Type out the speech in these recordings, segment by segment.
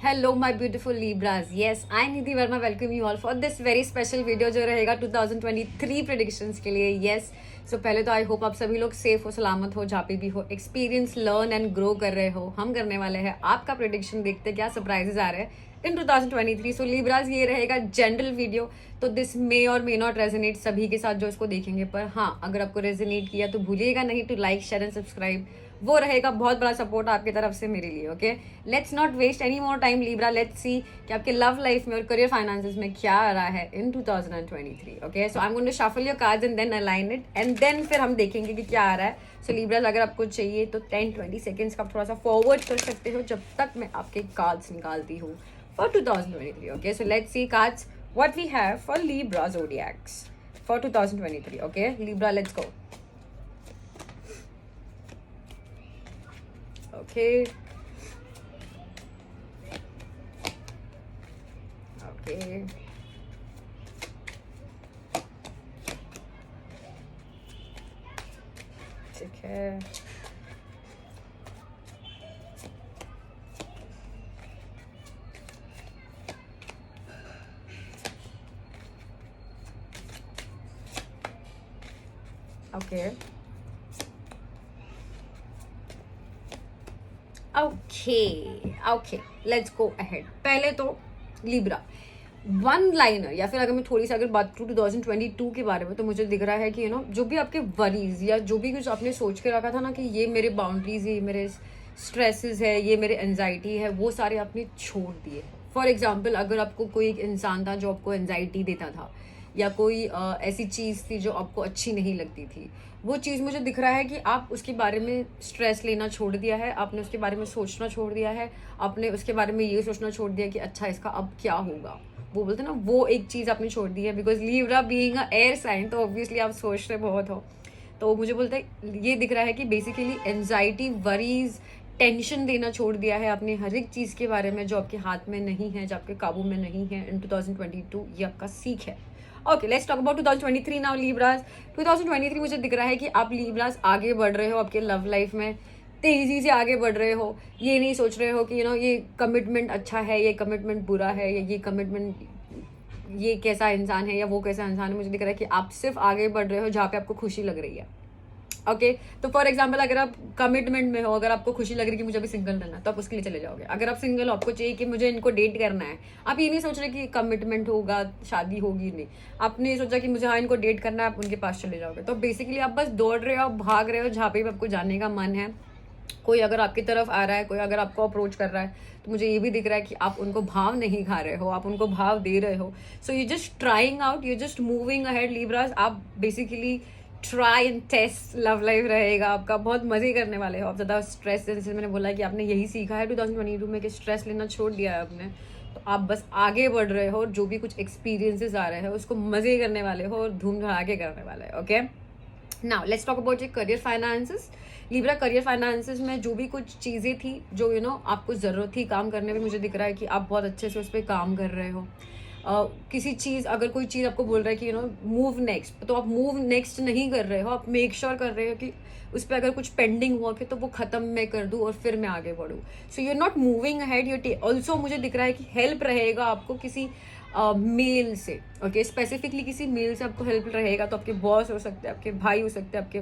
Hello my beautiful Libras, yes I Nidhi Verma welcome you all for this very special video जो रहेगा 2023 predictions के लिए। Yes so पहले तो आई होप आप सभी लोग सेफ हो, सलामत हो, जहाँ पे भी हो, एक्सपीरियंस लर्न एंड ग्रो कर रहे हो। हम करने वाले हैं आपका प्रेडिक्शन, देखते क्या सरप्राइजेस आ रहे हैं इन 2023। सो लीब्रास ये रहेगा जनरल वीडियो, तो दिस मे और मे नॉट रेजोनेट सभी के साथ जो इसको देखेंगे, पर हाँ अगर आपको रेजोनेट किया तो भूलिएगा नहीं to like share and subscribe. वो रहेगा बहुत बड़ा सपोर्ट आपकी तरफ से मेरे लिए। Okay, let's not waste any more time Libra, let's see कि आपके लव लाइफ में और करियर फाइनेंसेस में क्या आ रहा है in 2023। Okay, so I am going to shuffle your cards and then align it and then फिर हम देखेंगे कि क्या आ रहा है। सो लीब्रास अगर आपको चाहिए तो 10-20 सेकेंड्स का आप थोड़ा सा फॉरवर्ड कर सकते हो जब तक मैं आपके कार्ड्स निकालती हूँ for 2023. Okay, so let's see cards what we have for Libra zodiacs for 2023. Okay, Libra, let's go. Okay, okay, ठीक है। Okay. Okay, let's go ahead. पहले तो लिब्रा वन लाइनर, या फिर अगर मैं थोड़ी सी अगर बात करूँ 2022 के बारे में, तो मुझे दिख रहा है कि जो भी आपके वरीज या जो भी कुछ आपने सोच के रखा था ना कि ये मेरे बाउंड्रीज, ये मेरे स्ट्रेसेस है, ये मेरे एंजाइटी है, वो सारे आपने छोड़ दिए। फॉर एग्जाम्पल, अगर आपको कोई एक इंसान था जो आपको एंजाइटी देता था, या कोई ऐसी चीज़ थी जो आपको अच्छी नहीं लगती थी, वो चीज़ मुझे दिख रहा है कि आप उसके बारे में स्ट्रेस लेना छोड़ दिया है, आपने उसके बारे में सोचना छोड़ दिया है, आपने उसके बारे में ये सोचना छोड़ दिया कि अच्छा इसका अब क्या होगा। वो बोलते हैं ना, वो एक चीज़ आपने छोड़ दी है। Because Libra being a air sign, तो ऑब्वियसली आप सोचते बहुत हो, तो मुझे बोलता है ये दिख रहा है कि बेसिकली एंजाइटी, वरीज, टेंशन देना छोड़ दिया है आपने हर एक चीज़ के बारे में जो आपके हाथ में नहीं है, जो आपके काबू में नहीं है इन 2022। ये आपका सीख है। Okay, let's talk about 2023 now Libras. 2023 मुझे दिख रहा है कि आप लीब्रास आगे बढ़ रहे हो आपके लव लाइफ में, तेजी से आगे बढ़ रहे हो। ये नहीं सोच रहे हो कि ये कमिटमेंट अच्छा है, ये कमिटमेंट बुरा है, या ये कमिटमेंट ये कैसा इंसान है या वो कैसा इंसान है। मुझे दिख रहा है कि आप सिर्फ आगे बढ़ रहे हो जहाँ पे आपको खुशी लग रही है। ओके, तो फॉर एग्जाम्पल अगर आप कमिटमेंट में हो, अगर आपको खुशी लग रही है कि मुझे अभी सिंगल रहना है, तो आप उसके लिए चले जाओगे। अगर आप सिंगल हो, आपको चाहिए कि मुझे इनको डेट करना है, आप ये नहीं सोच रहे कि कमिटमेंट होगा, शादी होगी, नहीं, आपने सोचा कि मुझे हाँ इनको डेट करना है, आप उनके पास चले जाओगे। तो बेसिकली आप बस दौड़ रहे हो, भाग रहे हो जहाँ पे भी आपको जाने का मन है। कोई अगर आपकी तरफ आ रहा है, कोई अगर आपको अप्रोच कर रहा है, तो मुझे ये भी दिख रहा है कि आप उनको भाव नहीं खा रहे हो, आप उनको भाव दे रहे हो। So you just trying out, you just moving ahead Libras. आप basically try and test love life रहेगा आपका, बहुत मजे करने वाले हो आप। ज़्यादा स्ट्रेस, जैसे मैंने बोला कि आपने यही सीखा है 2022 में कि स्ट्रेस लेना छोड़ दिया है आपने, तो आप बस आगे बढ़ रहे हो और जो भी कुछ एक्सपीरियंसेस आ रहे हैं उसको मजे करने वाले हो और धूम धड़ाके करने वाले हो। Okay, now let's talk about your career finances. Libra, career finances में जो भी कुछ चीज़ें थी जो आपको ज़रूरत थी काम करने में, मुझे दिख रहा है कि आप बहुत अच्छे से उस पर काम कर रहे हो। किसी चीज़, अगर कोई चीज़ आपको बोल रहा है कि मूव नेक्स्ट, तो आप मूव नेक्स्ट नहीं कर रहे हो, आप मेक श्योर कर रहे हो कि उस पर अगर कुछ पेंडिंग हुआ कि तो वो ख़त्म मैं कर दूँ और फिर मैं आगे बढ़ूँ। So you are not moving ahead, you also मुझे दिख रहा है कि हेल्प रहेगा आपको किसी मेल से। ओके, स्पेसिफिकली किसी मेल से आपको हेल्प रहेगा, तो आपके बॉस हो सकते हैं, आपके भाई हो सकते हैं, आपके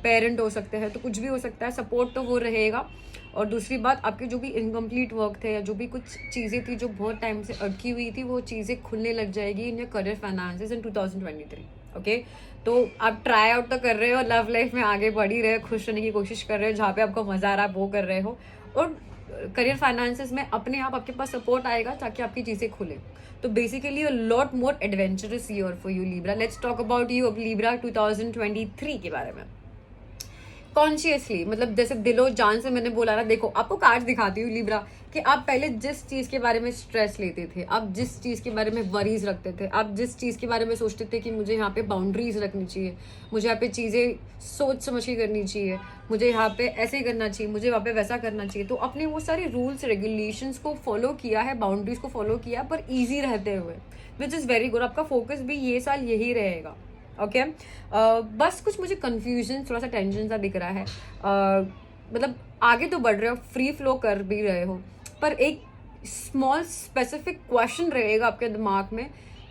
पेरेंट हो सकते हैं, तो कुछ भी हो सकता है, सपोर्ट तो वो रहेगा। और दूसरी बात, आपके जो भी इनकम्प्लीट वर्क थे या जो भी कुछ चीज़ें थी जो बहुत टाइम से अटकी हुई थी, वो चीज़ें खुलने लग जाएगी in your career finances in 2023। Okay, तो आप ट्राई आउट तो कर रहे हो, लव लाइफ में आगे बढ़ ही रहे हो, खुश रहने की कोशिश कर रहे हो, जहाँ पे आपको मज़ा आ रहा है वो कर रहे हो, और करियर फाइनेंसेस में अपने आप आपके पास सपोर्ट आएगा ताकि आपकी चीज़ें खुले। तो basically a lot more adventurous year for you Libra. Let's talk about you अब लीब्रा 2023 के बारे में। कॉन्शियसली, मतलब जैसे दिलो जान से मैंने बोला ना, देखो आपको कार्ड दिखाती हूँ लीब्रा, कि आप पहले जिस चीज़ के बारे में स्ट्रेस लेते थे, आप जिस चीज़ के बारे में वरीज रखते थे, आप जिस चीज़ के बारे में सोचते थे कि मुझे यहाँ पे बाउंड्रीज रखनी चाहिए, मुझे यहाँ पे चीज़ें सोच समझ के करनी चाहिए, मुझे यहाँ पे ऐसे करना चाहिए, मुझे वहाँ पे वैसा करना चाहिए, तो आपने वो सारे रूल्स रेगुलेशंस को फॉलो किया है, बाउंड्रीज को फॉलो किया, पर ईजी रहते हुए, विच इज़ वेरी गुड। आपका फोकस भी ये साल यही रहेगा। ओके, बस कुछ मुझे कंफ्यूजन, थोड़ा सा टेंशन सा दिख रहा है। मतलब आगे तो बढ़ रहे हो, फ्री फ्लो कर भी रहे हो, पर एक स्मॉल स्पेसिफिक क्वेश्चन रहेगा आपके दिमाग में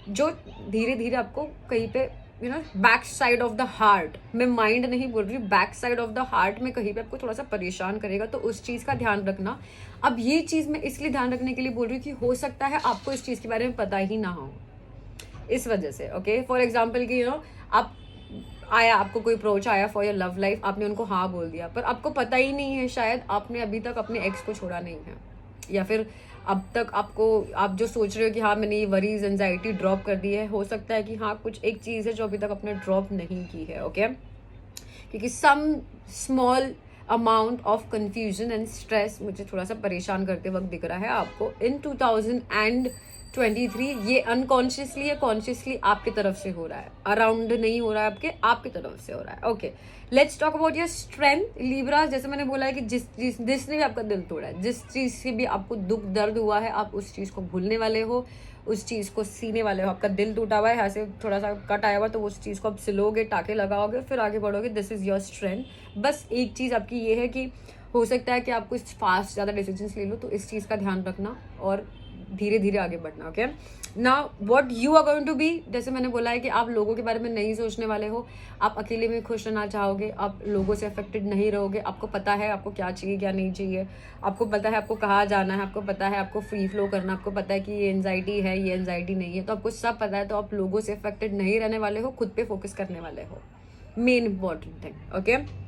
जो धीरे धीरे आपको कहीं पे back side of the heart, मैं माइंड नहीं बोल रही, back side of the heart में कहीं पे आपको थोड़ा सा परेशान करेगा, तो उस चीज़ का ध्यान रखना। अब ये चीज़ मैं इसलिए ध्यान रखने के लिए बोल रही हूँ कि हो सकता है आपको इस चीज़ के बारे में पता ही ना हो, इस वजह से। ओके, फॉर एग्जाम्पल कि आप आया, आपको कोई अप्रोच आया फॉर योर लव लाइफ, आपने उनको हाँ बोल दिया, पर आपको पता ही नहीं है शायद आपने अभी तक अपने एक्स को छोड़ा नहीं है, या फिर अब तक आप जो सोच रहे हो कि हाँ मैंने ये वरीज एंजाइटी ड्रॉप कर दी है, हो सकता है कि हाँ कुछ एक चीज़ है जो अभी तक आपने ड्रॉप नहीं की है। ओके, क्योंकि some small amount of confusion and stress मुझे थोड़ा सा परेशान करते वक्त दिख रहा है आपको इन 2023। ये अनकॉन्शियसली या कॉन्शियसली आपकी तरफ से हो रहा है, अराउंड नहीं हो रहा है, आपकी तरफ से हो रहा है। Okay, let's talk about your strength Libra. जैसे मैंने बोला है कि जिसने भी आपका दिल तोड़ा है, जिस चीज़ से भी आपको दुख दर्द हुआ है, आप उस चीज़ को भूलने वाले हो, उस चीज़ को सीने वाले हो। आपका दिल टूटा हुआ है, यहाँ से थोड़ा सा कट आया हुआ, तो उस चीज़ को आप सिलोगे, टाके लगाओगे, फिर आगे बढ़ोगे। This is your strength. बस एक चीज़ आपकी ये है कि हो सकता है कि आप कुछ फास्ट ज़्यादा डिसीजंस ले लो, तो इस चीज़ का ध्यान रखना और धीरे धीरे आगे बढ़ना। Okay, now what you are going to be, जैसे मैंने बोला है कि आप लोगों के बारे में नहीं सोचने वाले हो, आप अकेले में खुश रहना चाहोगे, आप लोगों से अफेक्टेड नहीं रहोगे, आपको पता है आपको क्या चाहिए क्या नहीं चाहिए, आपको पता है आपको कहाँ जाना है, आपको पता है आपको फ्री फ्लो करना, आपको पता है कि ये एंजाइटी है, ये एंजाइटी नहीं है, तो आपको सब पता है, तो आप लोगों से अफेक्टेड नहीं रहने वाले हो, खुद पे फोकस करने वाले हो, मेन इंपॉर्टेंट थिंग। ओके,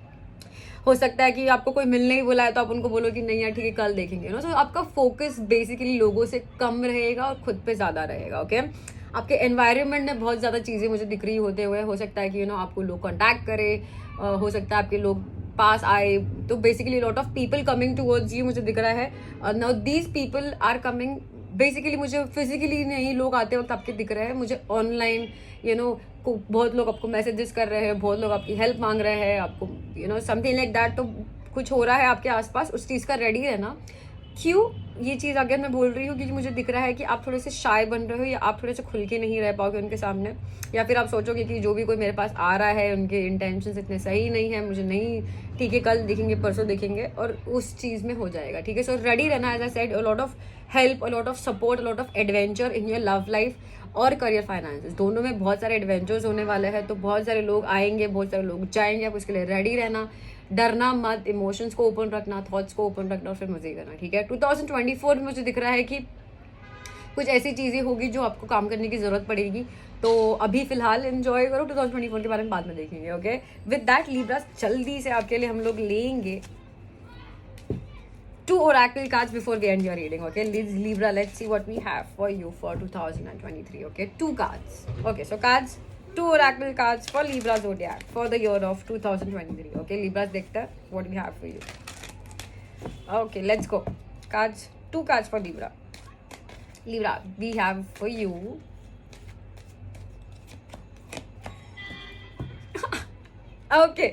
हो सकता है कि आपको कोई मिलने ही बोला है तो आप उनको बोलो कि नहीं यार ठीक है कल देखेंगे ना, तो आपका फोकस बेसिकली लोगों से कम रहेगा और खुद पे ज़्यादा रहेगा। ओके, आपके एनवायरनमेंट में बहुत ज़्यादा चीज़ें मुझे दिख रही होते हुए, हो सकता है कि आपको लोग कॉन्टैक्ट करे, हो सकता है आपके लोग पास आए, तो basically lot of people coming towards you मुझे दिख रहा है। Now these people are coming basically, मुझे फिजिकली नहीं लोग आते वक्त आपके दिख रहे हैं, मुझे ऑनलाइन बहुत लोग आपको मैसेजेस कर रहे हैं, बहुत लोग आपकी हेल्प मांग रहे हैं, आपको समथिंग लाइक दैट, तो कुछ हो रहा है आपके आसपास, उस चीज़ का रेडी रहना। क्यों ये चीज़ अगर मैं बोल रही हूँ, क्योंकि मुझे दिख रहा है कि आप थोड़े से शाय बन रहे हो, या आप थोड़े से खुल के नहीं रह पाओगे उनके सामने, या फिर आप सोचोगे कि जो भी कोई मेरे पास आ रहा है उनके इंटेंशंस इतने सही नहीं है, मुझे नहीं, ठीक है कल देखेंगे परसों देखेंगे, और उस चीज़ में हो जाएगा। ठीक है, सो रेडी रहना, as I said, a lot of help, a lot of support, a lot of adventure in your love life और करियर फाइनेंसेस, दोनों में बहुत सारे एडवेंचर्स होने वाले हैं, तो बहुत सारे लोग आएंगे, बहुत सारे लोग जाएंगे, आप उसके लिए रेडी रहना, डरना मत, इमोशंस को ओपन रखना, थॉट्स को ओपन रखना, और फिर मजे करना। ठीक है, 2024 में मुझे दिख रहा है कि कुछ ऐसी चीज़ें होगी जो आपको काम करने की ज़रूरत पड़ेगी, तो अभी फिलहाल एंजॉय करो, 2024 के बारे में बाद में देखेंगे। ओके, विद दैट लीब्रा, जल्दी से आपके लिए हम लोग लेंगे 2 oracle cards before we end your reading. Okay, Libra, let's see what we have for you for 2023. Okay, 2 cards. Okay, so cards, 2 oracle cards for Libra zodiac for the year of 2023. Okay, Libra, dekhte what we have for you. Okay, let's go. Cards, 2 cards for Libra. Libra, we have for you okay,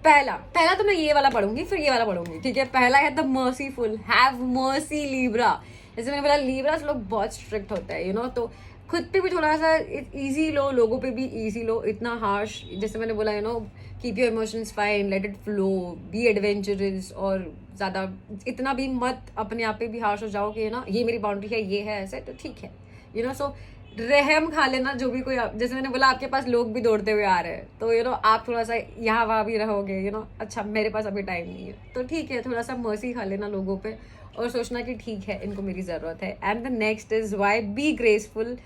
पहला तो मैं ये वाला पढ़ूंगी, फिर ये वाला पढ़ूंगी। ठीक है, पहला है the merciful, have mercy Libra. जैसे मैंने बोला लीब्रा लोग बहुत स्ट्रिक्ट होते हैं, तो खुद पे भी थोड़ा सा इजी लो, लोगों पे भी इजी लो, इतना हार्श, जैसे मैंने बोला keep your emotions fine, let it flow, be adventurous, और ज़्यादा इतना भी मत अपने आप पे भी हार्श हो जाओ कि ये मेरी बाउंड्री है, ये है ऐसे, तो ठीक है, सो रहम खा लेना जो भी कोई जैसे मैंने बोला आपके पास लोग भी दौड़ते हुए आ रहे हैं, तो आप थोड़ा सा यहाँ वहाँ भी रहोगे, अच्छा मेरे पास अभी टाइम नहीं है, तो ठीक है, थोड़ा सा मर्सी खा लेना लोगों पे, और सोचना कि ठीक है इनको मेरी ज़रूरत है। And the next is why be graceful,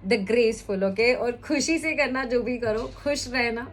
the graceful. Okay, और खुशी से करना, जो भी करो खुश रहना।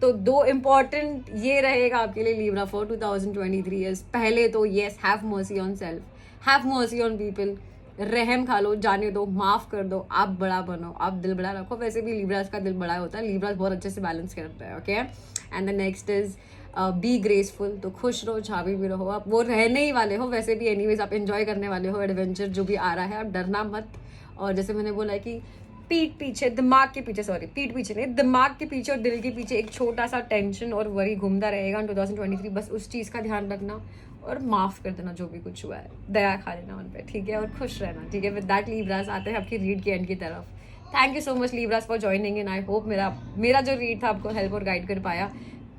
तो 2 इम्पॉर्टेंट ये रहेगा आपके लिए लीब्रा फॉर 2023 इज, पहले तो yes, have mercy on self, have mercy on people, रहम खा लो, जाने दो, माफ कर दो, आप बड़ा बनो, आप दिल बड़ा रखो। वैसे भी लीब्रास का दिल बड़ा होता है, लीब्रास बहुत अच्छे से बैलेंस करता है। Okay, and the next is be graceful, तो खुश रहो, झावी भी रहो, आप वो रहने ही वाले हो, वैसे भी एनीवेज आप एंजॉय करने वाले हो एडवेंचर जो भी आ रहा है, आप डरना मत। और जैसे मैंने बोला कि पीठ पीछे नहीं, दिमाग के पीछे और दिल के पीछे एक छोटा सा टेंशन और वरी घूमता रहेगा 2023, बस उस चीज़ का ध्यान रखना और माफ़ कर देना जो भी कुछ हुआ है, दया खा लेना उन पे, ठीक है, और खुश रहना। ठीक है, विद दैट लीब्रास आते हैं आपकी रीड के एंड की तरफ। Thank you so much Libras for joining in, I hope मेरा जो रीड था आपको हेल्प और गाइड कर पाया।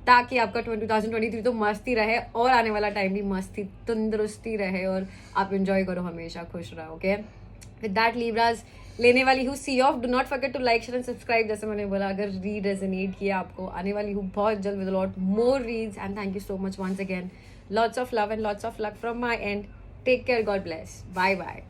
ताकि आपका 2023 तो मस्त ही रहे और आने वाला टाइम भी मस्त ही तंदुरुस्ती रहे और आप एंजॉय करो, हमेशा खुश रहो. ओके, विद दैट लिब्राज लेने वाली हूँ see off. Do not forget to like share and subscribe. जैसे मैंने बोला, अगर रीड रेजोनेट किया आपको, आने वाली हूँ बहुत जल्द with lot more reads. And thank you so much once again. Lots of love and lots of luck from my end. Take care. God bless. Bye bye.